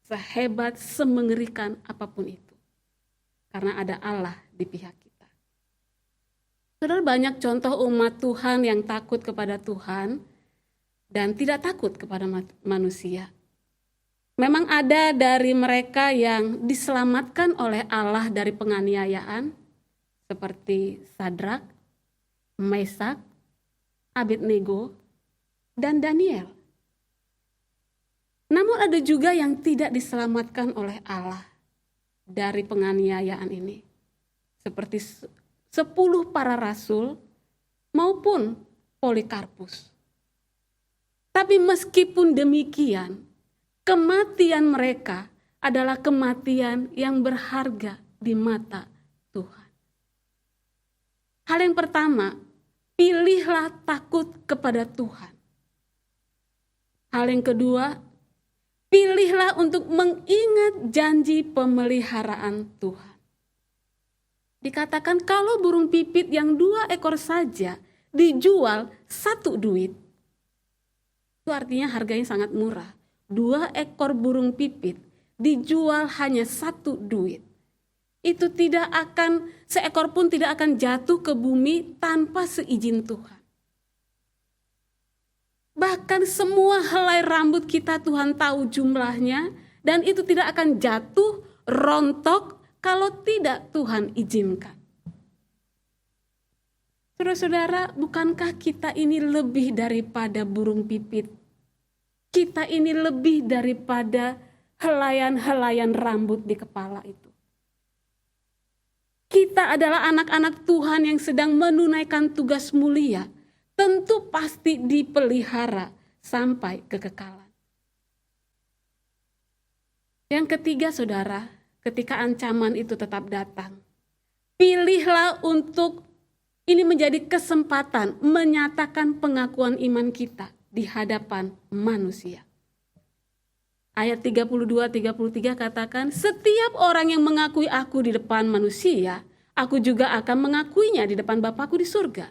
Sehebat, semengerikan apapun itu. Karena ada Allah di pihak kita. Saudara, banyak contoh umat Tuhan yang takut kepada Tuhan dan tidak takut kepada manusia. Memang ada dari mereka yang diselamatkan oleh Allah dari penganiayaan, seperti Sadrak, Mesak, Abednego, dan Daniel. Namun ada juga yang tidak diselamatkan oleh Allah dari penganiayaan ini, seperti 10 para rasul maupun Polikarpus. Tapi meskipun demikian, kematian mereka adalah kematian yang berharga di mata Tuhan. Hal yang pertama, pilihlah takut kepada Tuhan. Hal yang kedua, pilihlah untuk mengingat janji pemeliharaan Tuhan. Dikatakan kalau burung pipit yang 2 ekor saja dijual 1 duit, itu artinya harganya sangat murah. 2 ekor burung pipit dijual hanya 1 duit. Itu seekor pun tidak akan jatuh ke bumi tanpa seizin Tuhan. Bahkan semua helai rambut kita Tuhan tahu jumlahnya, dan itu tidak akan jatuh, rontok kalau tidak Tuhan izinkan. Saudara-saudara, bukankah kita ini lebih daripada burung pipit? Kita ini lebih daripada helaian-helaian rambut di kepala itu. Kita adalah anak-anak Tuhan yang sedang menunaikan tugas mulia. Tentu pasti dipelihara sampai kekekalan. Yang ketiga, saudara, ketika ancaman itu tetap datang, pilihlah untuk ini menjadi kesempatan menyatakan pengakuan iman kita di hadapan manusia. Ayat 32-33 katakan, setiap orang yang mengakui aku di depan manusia, aku juga akan mengakuinya di depan Bapakku di surga.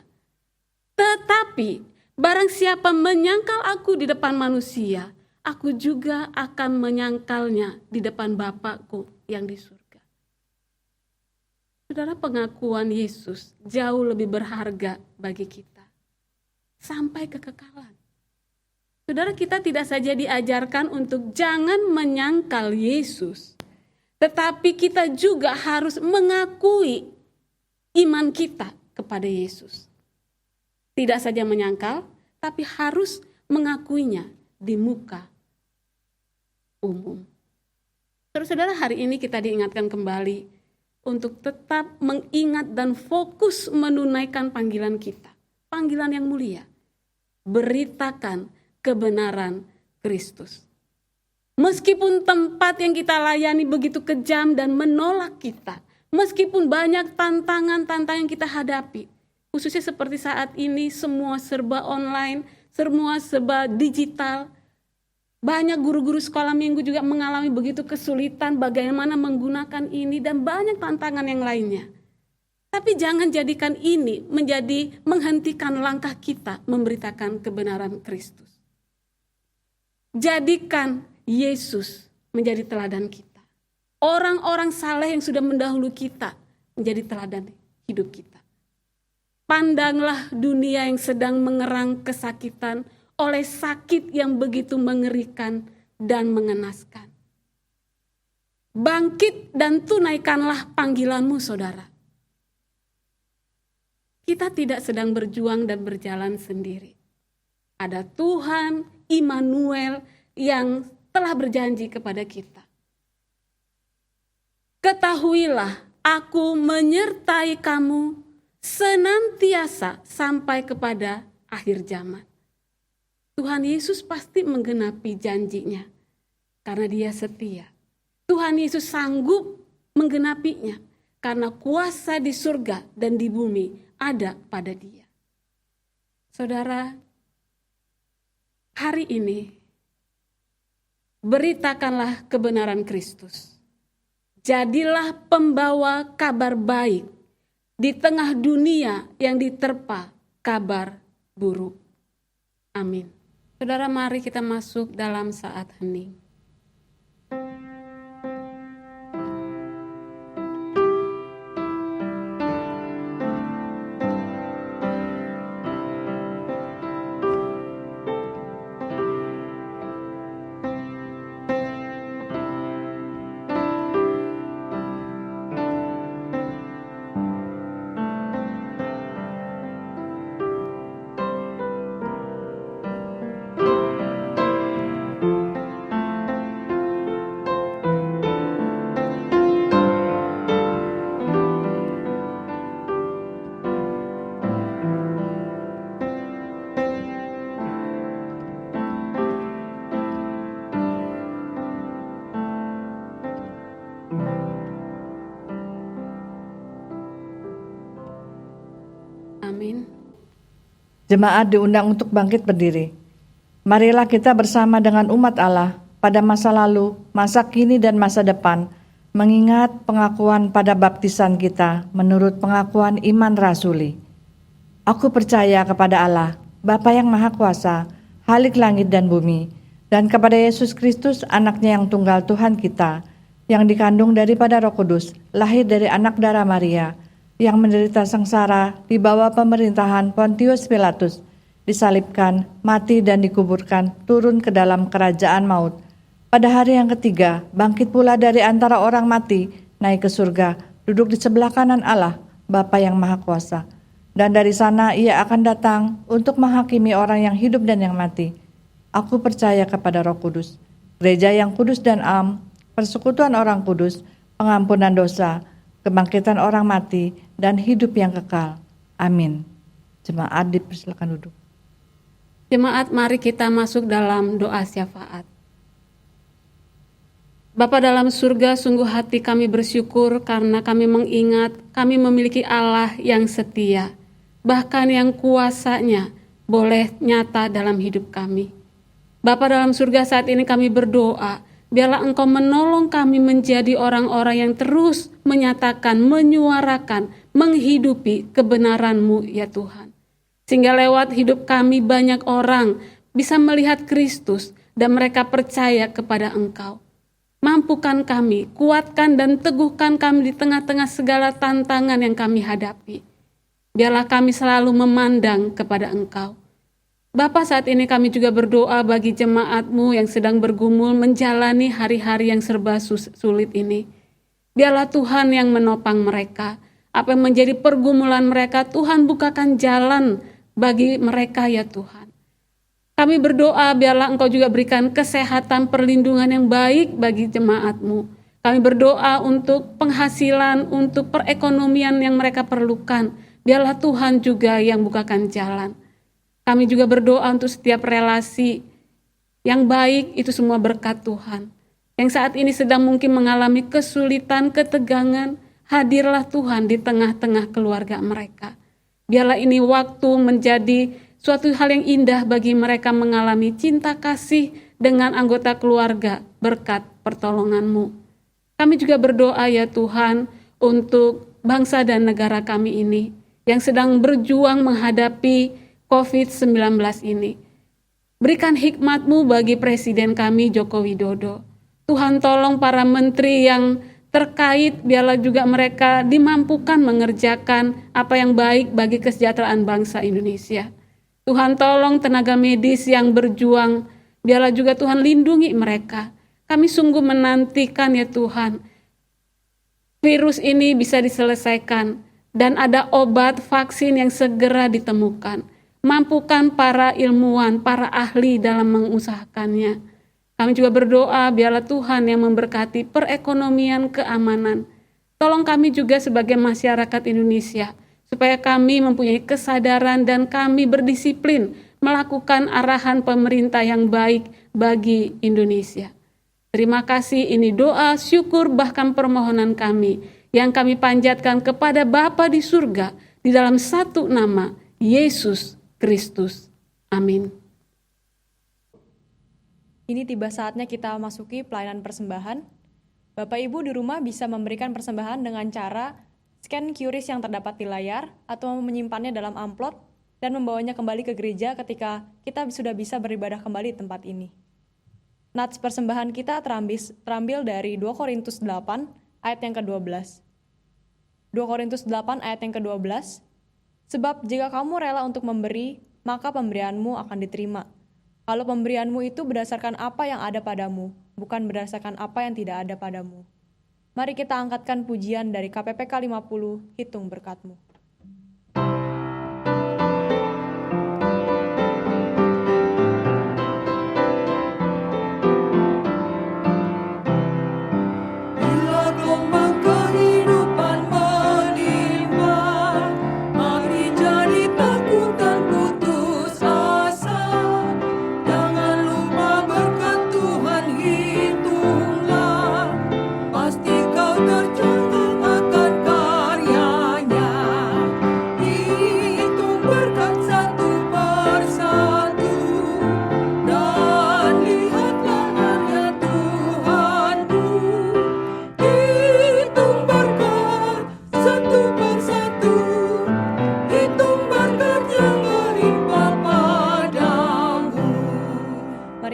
Tetapi barang siapa menyangkal aku di depan manusia, aku juga akan menyangkalnya di depan Bapakku yang di surga. Saudara, pengakuan Yesus jauh lebih berharga bagi kita. Sampai kekekalan. Saudara, kita tidak saja diajarkan untuk jangan menyangkal Yesus, tetapi kita juga harus mengakui iman kita kepada Yesus. Tidak saja menyangkal, tapi harus mengakuinya di muka umum. Saudara, hari ini kita diingatkan kembali untuk tetap mengingat dan fokus menunaikan panggilan kita. Panggilan yang mulia. Beritakan kebenaran Kristus. Meskipun tempat yang kita layani begitu kejam dan menolak kita, meskipun banyak tantangan-tantangan yang kita hadapi, khususnya seperti saat ini semua serba online, semua serba digital, banyak guru-guru sekolah minggu juga mengalami begitu kesulitan bagaimana menggunakan ini dan banyak tantangan yang lainnya. Tapi jangan jadikan ini menjadi menghentikan langkah kita memberitakan kebenaran Kristus. Jadikan Yesus menjadi teladan kita. Orang-orang saleh yang sudah mendahului kita menjadi teladan hidup kita. Pandanglah dunia yang sedang mengerang kesakitan oleh sakit yang begitu mengerikan dan mengenaskan. bangkit dan tunaikanlah panggilanmu, saudara. Kita tidak sedang berjuang dan berjalan sendiri. Ada Tuhan Immanuel yang telah berjanji kepada kita. Ketahuilah, aku menyertai kamu senantiasa sampai kepada akhir zaman. Tuhan Yesus pasti menggenapi janjinya karena Dia setia. Tuhan Yesus sanggup menggenapinya karena kuasa di surga dan di bumi ada pada Dia. Saudara, hari ini beritakanlah kebenaran Kristus. Jadilah pembawa kabar baik di tengah dunia yang diterpa kabar buruk. Amin. Saudara, mari kita masuk dalam saat hening. Amin. Jemaat diundang untuk bangkit berdiri. Marilah kita bersama dengan umat Allah pada masa lalu, masa kini dan masa depan, mengingat pengakuan pada baptisan kita menurut pengakuan iman rasuli. Aku percaya kepada Allah, Bapa yang Maha Kuasa, Khalik langit dan bumi, dan kepada Yesus Kristus, anaknya yang tunggal Tuhan kita, yang dikandung daripada Roh Kudus, lahir dari anak darah Maria, yang menderita sengsara di bawah pemerintahan Pontius Pilatus, disalibkan, mati dan dikuburkan, turun ke dalam kerajaan maut. Pada hari yang ketiga, bangkit pula dari antara orang mati, naik ke surga, duduk di sebelah kanan Allah, Bapa yang Maha Kuasa. Dan dari sana Ia akan datang untuk menghakimi orang yang hidup dan yang mati. Aku percaya kepada Roh Kudus, gereja yang kudus dan am, persekutuan orang kudus, pengampunan dosa, kebangkitan orang mati, dan hidup yang kekal. Amin. Jemaat dipersilakan duduk. Jemaat, mari kita masuk dalam doa syafaat. Bapa dalam surga, sungguh hati kami bersyukur karena kami mengingat kami memiliki Allah yang setia, bahkan yang kuasanya boleh nyata dalam hidup kami. Bapa dalam surga, saat ini kami berdoa, biarlah Engkau menolong kami menjadi orang-orang yang terus menyatakan, menyuarakan, menghidupi kebenaran-Mu ya Tuhan. Sehingga lewat hidup kami banyak orang bisa melihat Kristus dan mereka percaya kepada Engkau. Mampukan kami, kuatkan dan teguhkan kami di tengah-tengah segala tantangan yang kami hadapi. Biarlah kami selalu memandang kepada Engkau. Bapa, saat ini kami juga berdoa bagi jemaat-Mu yang sedang bergumul menjalani hari-hari yang serba sulit ini. Biarlah Tuhan yang menopang mereka. Apa yang menjadi pergumulan mereka, Tuhan bukakan jalan bagi mereka ya Tuhan. Kami berdoa biarlah Engkau juga berikan kesehatan, perlindungan yang baik bagi jemaat-Mu. Kami berdoa untuk penghasilan, untuk perekonomian yang mereka perlukan. Biarlah Tuhan juga yang bukakan jalan. Kami juga berdoa untuk setiap relasi yang baik, itu semua berkat Tuhan. Yang saat ini sedang mungkin mengalami kesulitan, ketegangan, hadirlah Tuhan di tengah-tengah keluarga mereka. Biarlah ini waktu menjadi suatu hal yang indah bagi mereka mengalami cinta kasih dengan anggota keluarga berkat pertolongan-Mu. Kami juga berdoa ya Tuhan untuk bangsa dan negara kami ini yang sedang berjuang menghadapi COVID-19 ini. Berikan hikmat-Mu bagi Presiden kami Joko Widodo. Tuhan tolong para menteri yang terkait, biarlah juga mereka dimampukan mengerjakan apa yang baik bagi kesejahteraan bangsa Indonesia. Tuhan tolong tenaga medis yang berjuang, biarlah juga Tuhan lindungi mereka. Kami sungguh menantikan ya Tuhan, virus ini bisa diselesaikan dan ada obat vaksin yang segera ditemukan. Mampukan para ilmuwan, para ahli dalam mengusahakannya. Kami juga berdoa biarlah Tuhan yang memberkati perekonomian, keamanan. Tolong kami juga sebagai masyarakat Indonesia, supaya kami mempunyai kesadaran dan kami berdisiplin melakukan arahan pemerintah yang baik bagi Indonesia. Terima kasih, ini doa, syukur, bahkan permohonan kami yang kami panjatkan kepada Bapa di surga di dalam satu nama, Yesus Kristus. Amin. Ini tiba saatnya kita masuki pelayanan persembahan. Bapak Ibu di rumah bisa memberikan persembahan dengan cara scan QRIS yang terdapat di layar atau menyimpannya dalam amplop dan membawanya kembali ke gereja ketika kita sudah bisa beribadah kembali di tempat ini. Nats persembahan kita terambil dari 2 Korintus 8 ayat yang ke-12. 2 Korintus 8 ayat yang ke-12. Sebab jika kamu rela untuk memberi, maka pemberianmu akan diterima. Kalau pemberianmu itu berdasarkan apa yang ada padamu, bukan berdasarkan apa yang tidak ada padamu. Mari kita angkatkan pujian dari KPPK 50, Hitung Berkat-Mu.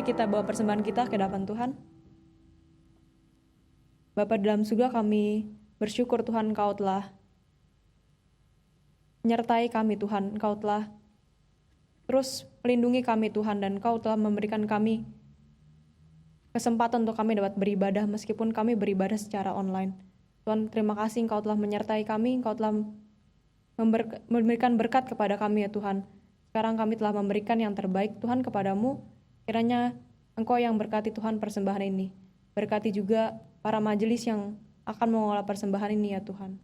Kita bawa persembahan kita ke hadapan Tuhan. Bapa dalam surga, kami bersyukur Tuhan Engkau telah menyertai kami Tuhan, Engkau telah terus melindungi kami Tuhan, dan Engkau telah memberikan kami kesempatan untuk kami dapat beribadah meskipun kami beribadah secara online. Tuhan, terima kasih Engkau telah menyertai kami, Engkau telah memberikan berkat kepada kami ya Tuhan. Sekarang kami telah memberikan yang terbaik Tuhan kepadamu. Kiranya Engkau yang berkati Tuhan persembahan ini. Berkati juga para majelis yang akan mengolah persembahan ini ya Tuhan.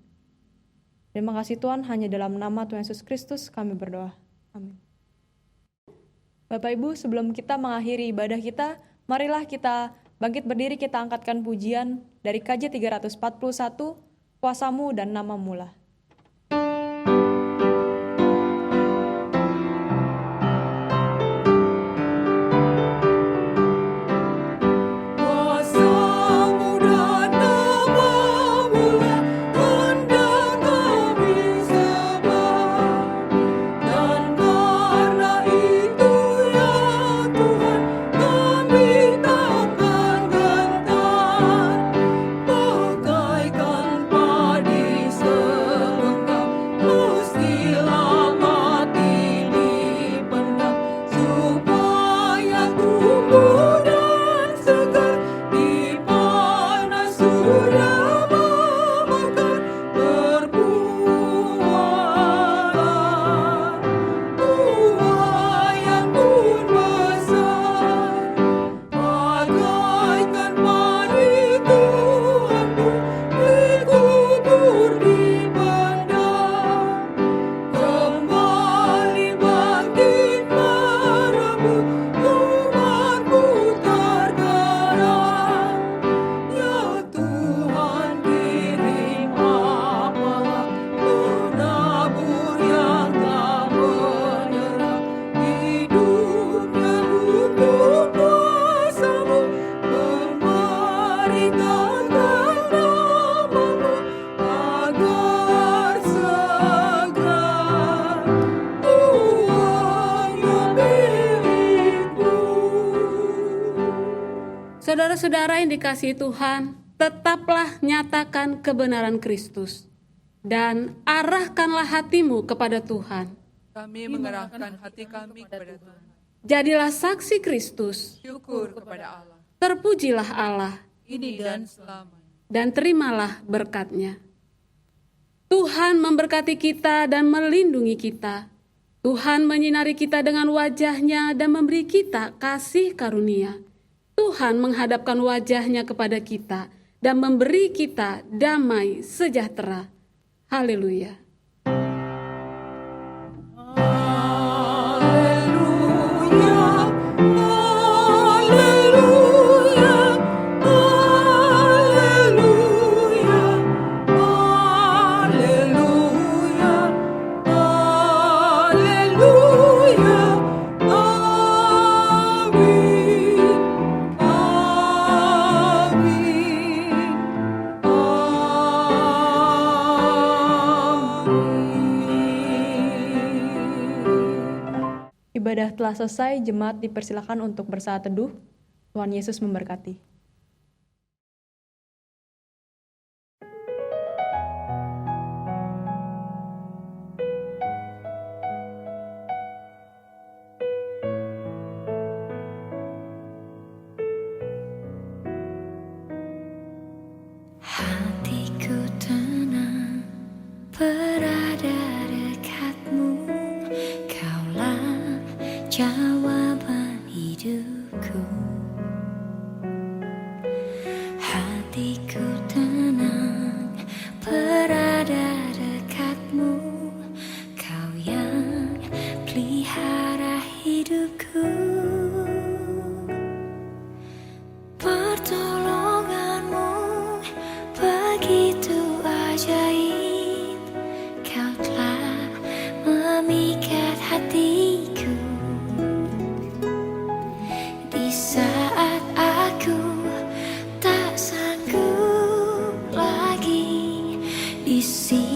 Terima kasih Tuhan, hanya dalam nama Tuhan Yesus Kristus kami berdoa. Amin. Bapak Ibu, sebelum kita mengakhiri ibadah kita, marilah kita bangkit berdiri, kita angkatkan pujian dari KJ 341, Kuasamu dan Namamu lah. Saudara-saudara yang dikasihi Tuhan, tetaplah nyatakan kebenaran Kristus dan arahkanlah hatimu kepada Tuhan. Kami mengerahkan hati kami kepada Tuhan. Jadilah saksi Kristus Syukur kepada Allah. Terpujilah Allah, kini dan selamanya. dan terimalah berkat-Nya. Tuhan memberkati kita dan melindungi kita. Tuhan menyinari kita dengan wajah-Nya dan memberi kita kasih karunia. Tuhan menghadapkan wajah-Nya kepada kita dan memberi kita damai sejahtera. Haleluya. Ibadah telah selesai, jemaat dipersilakan untuk bersaat teduh. Tuhan Yesus memberkati. Hatiku tenang berada dekatmu, Kaulah jawaban hidupku. Hatiku tenang berada dekatmu, Kau yang pelihara hidupku. Pertolonganmu begitu ajaib, Kau telah memikat hatiku. Di saat aku tak sanggup lagi, di sini